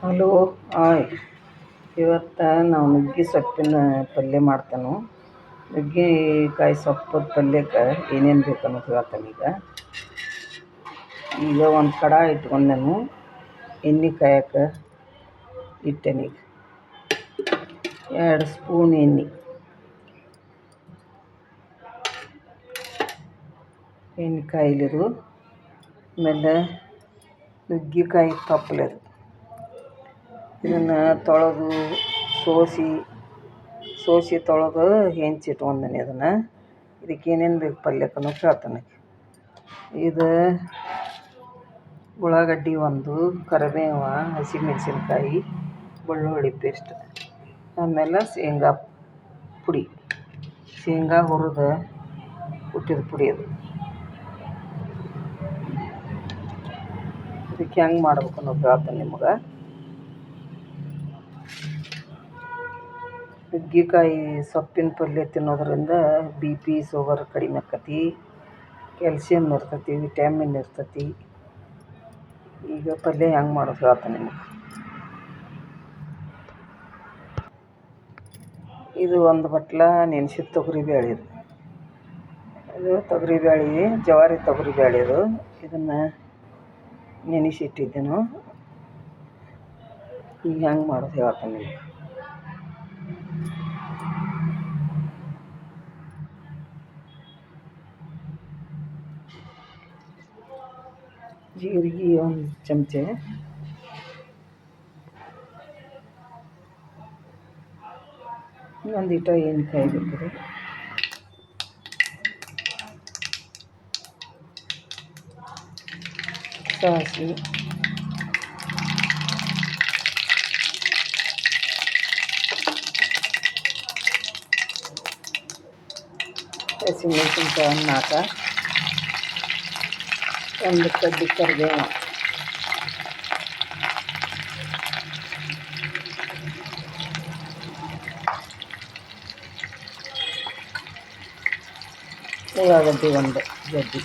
Hello. Hi. ಇವತ್ತು ನಾವು ನುಗ್ಗೆ ಸೊಪ್ಪಿನ ಪಲ್ಯ ಮಾಡ್ತೇನೆ. ನುಗ್ಗೆಕಾಯಿ ಸೊಪ್ಪು ಪಲ್ಯಕ್ಕೆ ಏನೇನು ಬೇಕು ಅನ್ನೋದು ಹೇಳ್ತೇನೆ. ಈಗ ಒಂದು ಕಡಾಯಿ ಇಟ್ಕೊಂಡೇನು, ಎಣ್ಣೆ ಕಾಯಕ್ಕೆ ಇಟ್ಟೇನೆ. ಈಗ 2 ಸ್ಪೂನ್ ಎಣ್ಣೆ ಕಾಯಿಲಿದು. ಆಮೇಲೆ ನುಗ್ಗೆಕಾಯಿ ತಪ್ಪಲೆದು, ಇದನ್ನು ತೊಳೆದು ಸೋಸಿ ತೊಳೆದು ಹೆಂಚಿಟ್ಕೊಂಡೇನೆ. ಇದಕ್ಕೆ ಏನೇನು ಬೇಕು ಪಲ್ಯಕ್ಕೆ ಅನ್ನೋದು ಹೇಳ್ತಾನೆ. ಇದು ಉಳ್ಳಾಗಡ್ಡಿ 1, ಕರಿಬೇವು, ಹಸಿಮೆಣಸಿನ್ಕಾಯಿ, ಬೆಳ್ಳುಳ್ಳಿ ಪೇಸ್ಟ್, ಆಮೇಲೆ ಶೇಂಗಾ ಹುರಿದು ಹುಟ್ಟಿದ ಪುಡಿ. ಇದಕ್ಕೆ ಹೆಂಗೆ ಮಾಡ್ಬೇಕು ಅನ್ನೋದು ಹೇಳ್ತಾನೆ ನಿಮ್ಗೆ. ನುಗ್ಗೆಕಾಯಿ ಸೊಪ್ಪಿನ ಪಲ್ಯ ತಿನ್ನೋದ್ರಿಂದ BP ಶುಗರ್ ಕಡಿಮೆ ಆಕತಿ, ಕ್ಯಾಲ್ಸಿಯಂ ಇರ್ತೈತಿ, ವಿಟಮಿನ್ ಇರ್ತೈತಿ. ಈಗ ಪಲ್ಯ ಹೆಂಗೆ ಮಾಡೋದು ಹೇಳ್ತಾನೆ ನಿಮ್ಗೆ. ಇದು 1 ಬಟ್ಲ ನೆನೆಸಿದ ತೊಗರಿಬೇಳೆ. ಇದು ತೊಗರಿಬೇಳೆ, ಜವಾರಿ ತೊಗರಿಬೇಳೆ. ಇದನ್ನು ನೆನೆಸಿಟ್ಟಿದ್ದೇನು. ಈಗ ಹೆಂಗೆ ಮಾಡೋದು ಹೇಳ್ತಾನೆ ನಿಮ್ಗೆ. ಜೀರಿಗೆ 1 ಚಮಚೆ, ಒಂದಿಟ ಎಣ್ಣೆ ಕಾಯ್ಬೇಕು. ಸಾಸಿವೆ, ಹಸಿಮೆಣಸಿನ್ಕಾಯಿ 4, 1 ಕಡ್ಡಿ ಕರಿಬೇವು, ಉಳ್ಳಾಗಡ್ಡಿ 1 ಗಡ್ಡಿ,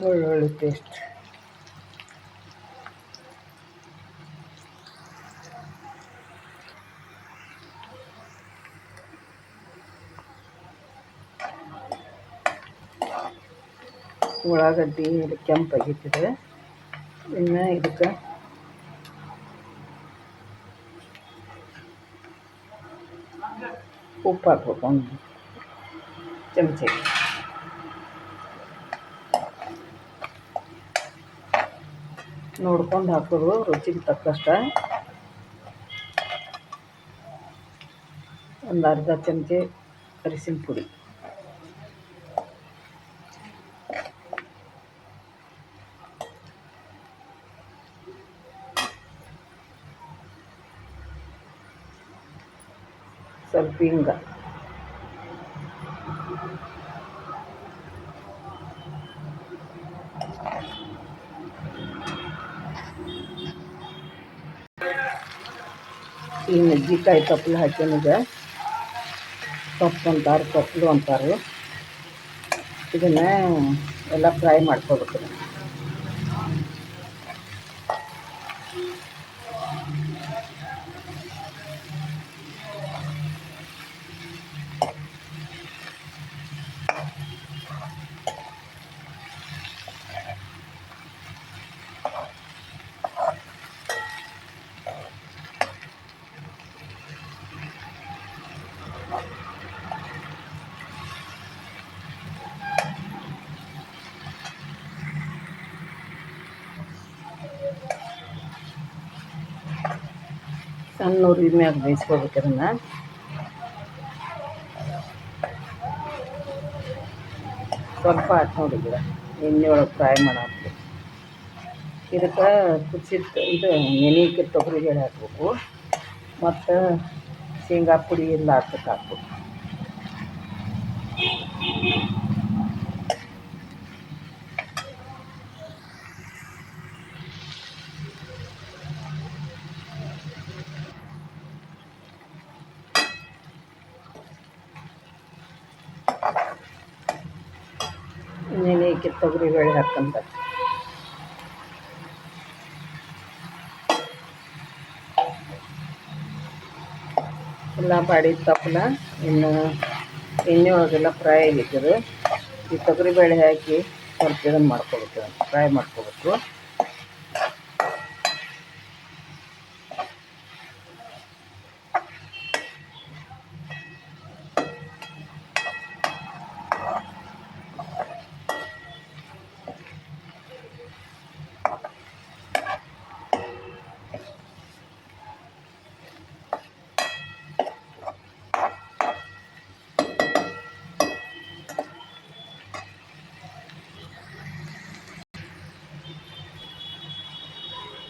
ಬೆಳ್ಳುಳ್ಳಿ ಪೇಸ್ಟ್, ಉಳ್ಳಾಗಡ್ಡಿ ಕೆಂಪಾಗಿಟ್ಟಿದೆ. ಇನ್ನು ಇದಕ್ಕೆ ಉಪ್ಪು ಹಾಕ್ಬೇಕು 1 ಚಮಚೆ. ನೋಡ್ಕೊಂಡು ಹಾಕೋದು, ರುಚಿಗೆ ತಕ್ಕಷ್ಟು. 1 ಅರ್ಧ ಚಮಚೆ ಅರಿಶಿನ ಪುಡಿ, ಸ್ವಲ್ಪ ಹಿಂಗ, ಈ ನುಗ್ಗೆಕಾಯಿ ತಪ್ಪಲು ಹಾಕ್ಯನಿಗೆ ಸೊಪ್ಪು ಅಂತಾರೆ, ತಪ್ಪಲು ಅಂತಾರೆ. ಇದನ್ನು ಎಲ್ಲ ಫ್ರೈ ಮಾಡ್ಕೋಬೇಕು. ಸಣ್ಣ ಉರಿ ಮ್ಯಾಗ ಬೇಯಿಸ್ಕೋಬೇಕು. ಅದನ್ನು ಸ್ವಲ್ಪ ಹಾಕಿ ನೋಡಿದ್ರೆ ಎಣ್ಣೆ ಒಳಗೆ ಫ್ರೈ ಮಾಡಬೇಕು. ಇದಕ್ಕೆ ನೆನೆಯಿಕ್ಕೆ ತೊಗರಿಬೇಳೆ ಹಾಕಬೇಕು, ಮತ್ತು ಶೇಂಗಾ ಪುಡಿ ಎಲ್ಲ ಹಾಕ್ಬೇಕು. ನೆನೆಯಕ್ಕೆ ತೊಗರಿಬೇಳೆ ಹಾಕ್ಕೊಂತ ಎಲ್ಲ ಬಾಡಿ ತಪ್ಪಲ ಇನ್ನು ಎಣ್ಣೆ ಒಳಗೆಲ್ಲ ಫ್ರೈ ಆಗಿರ್ತದೆ. ಈ ತೊಗರಿಬೇಳೆ ಹಾಕಿ ಸ್ವಲ್ಪ ಇದನ್ನು ಮಾಡ್ಕೋಬೇಕು, ಫ್ರೈ ಮಾಡ್ಕೋಬೇಕು.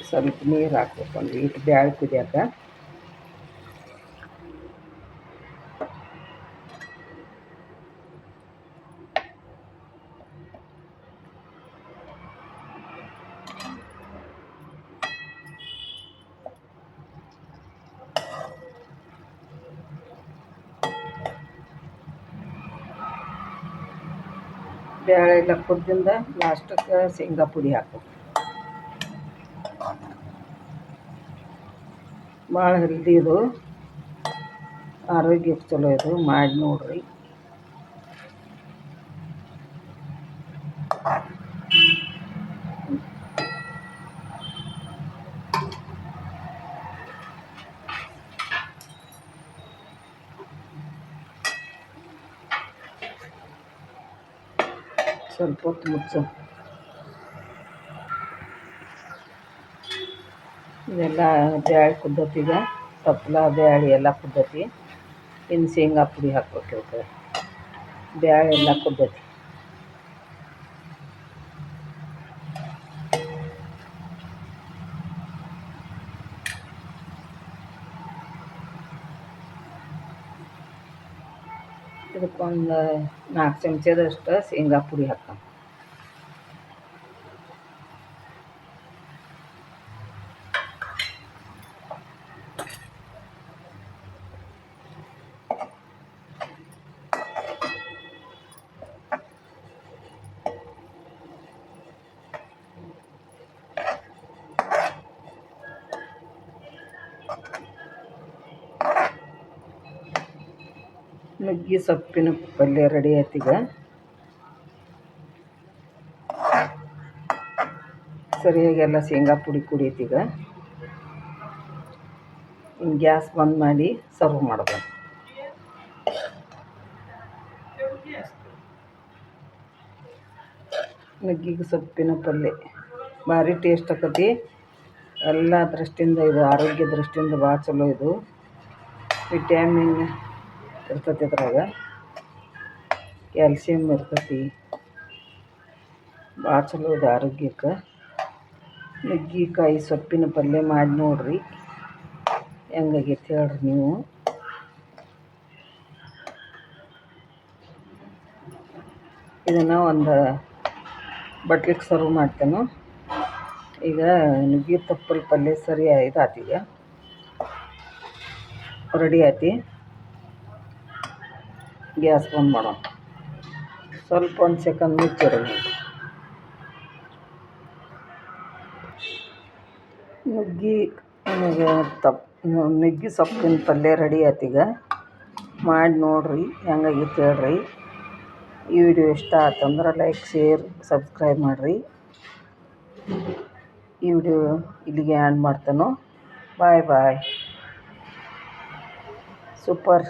ಸ್ವಲ್ಪ ನೀರು ಹಾಕ್ಬೇಕು, ಒಂದು ಇಟ್ಟು ಬ್ಯಾಳೆ ಕುದಿಯಾಕ. ಬ್ಯಾಳೆ ಎಲ್ಲ ಕುದ್ದಿಂದ ಲಾಸ್ಟಕ್ಕೆ ಶೇಂಗಾ ಪುಡಿ ಹಾಕ್ಬೇಕು. ಭಾಳ ಹೆಲ್ದಿ ಇದು, ಆರೋಗ್ಯಕ್ಕೆ ಚಲೋ ಇದು, ಮಾಡಿ ನೋಡ್ರಿ. ಸ್ವಲ್ಪ ಹೊತ್ತು ಮುಚ್ಚು. ಇದೆಲ್ಲ ಬ್ಯಾಳೆ ಕುದ್ದತಿಗ, ತಪ್ಪಲ ಬ್ಯಾಳೆ ಎಲ್ಲ ಕುದ್ದತಿ. ಇನ್ನು ಶೇಂಗಾ ಪುಡಿ ಹಾಕ್ಬೇಕು. ಇವಕ್ಕೆ ಬ್ಯಾಳೆ ಎಲ್ಲ ಕುದ್ದತಿ. ಇದಕ್ಕೊಂದು 4 ಚಮಚದಷ್ಟು ಶೇಂಗಾ ಪುಡಿ ಹಾಕ್ಕೊಂಡು ನುಗ್ಗೆ ಸೊಪ್ಪಿನ ಪಲ್ಯ ರೆಡಿ ಆಯ್ತೀಗ. ಸರಿಯಾಗಿ ಎಲ್ಲ ಶೇಂಗಾ ಪುಡಿ ಕುಡಿಯತ್ತೀಗ. ಇನ್ನು ಗ್ಯಾಸ್ ಬಂದ್ ಮಾಡಿ ಸರ್ವ್ ಮಾಡೋದು. ನುಗ್ಗಿಗೆ ಸೊಪ್ಪಿನ ಪಲ್ಯ ಭಾರಿ ಟೇಸ್ಟ್ ಆಕತಿ. ಎಲ್ಲ ದೃಷ್ಟಿಯಿಂದ ಇದು ಆರೋಗ್ಯ ದೃಷ್ಟಿಯಿಂದ ಭಾಳ ಚಲೋ. ಇದು ವಿಟ್ಯಾಮಿನ್ ಇರ್ತೈತಿ, ಇದ್ರಾಗ ಕ್ಯಾಲ್ಸಿಯಮ್ ಇರ್ತೈತಿ, ಭಾಳ ಚಲೋ ಇದು ಆರೋಗ್ಯಕ್ಕೆ. ನುಗ್ಗಿಕಾಯಿ ಸೊಪ್ಪಿನ ಪಲ್ಯ ಮಾಡಿ ನೋಡ್ರಿ, ಹೆಂಗಾಗೈತೆ ಹೇಳ್ರಿ ನೀವು. ಇದನ್ನು ಒಂದು ಬಟ್ಲಿಗೆ ಸರ್ವ್ ಮಾಡ್ತೇನೆ. ಈಗ ನುಗ್ಗೆ ತಪ್ಪಲ ಪಲ್ಯ ಸರಿ ಇದಾತೀಗ, ರೆಡಿ ಆಯ್ತು. ಗ್ಯಾಸ್ ಬಂದ್ ಮಾಡೋಣ. ಸ್ವಲ್ಪ 1 ಸೆಕೆಂಡ್ ಮುಚ್ಚಿರಿ. ನುಗ್ಗೆ ಸೊಪ್ಪಿನ ಪಲ್ಯ ರೆಡಿ ಆಯ್ತೀಗ, ಮಾಡಿ ನೋಡ್ರಿ, ಹೆಂಗಾಗಿತ್ತು ಹೇಳ್ರಿ. ಈ ವಿಡಿಯೋ ಇಷ್ಟ ಆತಂದ್ರೆ ಲೈಕ್, ಶೇರ್, ಸಬ್ಸ್ಕ್ರೈಬ್ ಮಾಡಿರಿ. ಈ ವಿಡಿಯೋ ಇಲ್ಲಿಗೆ ಆ್ಯಂಡ್ ಮಾಡ್ತೇನೆ. ಬಾಯ್ ಬಾಯ್. ಸೂಪರ್.